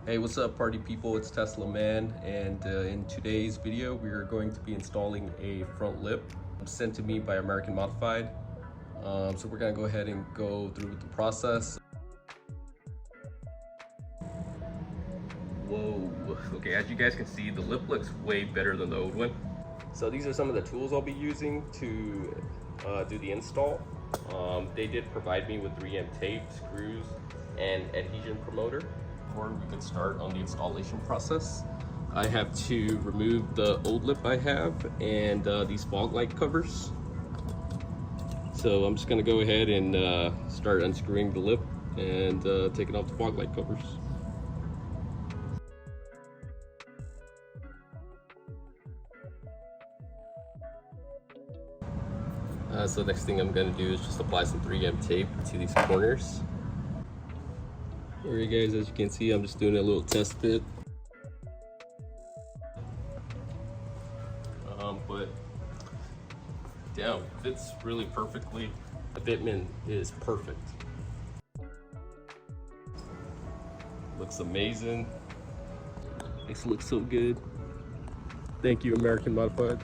Hey, what's up party people? It's Tesla Man, and in today's video we are going to be installing a front lip sent to me by American Modified. So we're gonna go ahead and go through with the process. Whoa, okay, as you guys can see, the lip looks way better than the old one. So these are some of the tools I'll be using to do the install. They did provide me with 3M tape, screws, and adhesion promoter. Before we can start on the installation process, I have to remove the old lip I have and these fog light covers. So I'm just gonna go ahead and start unscrewing the lip and taking off the fog light covers. So the next thing I'm gonna do is just apply some 3M tape to these corners. Alright guys, as you can see, I'm just doing a little test fit. But damn, fits really perfectly. The fitment is perfect. Looks amazing. This looks so good. Thank you, American Modified.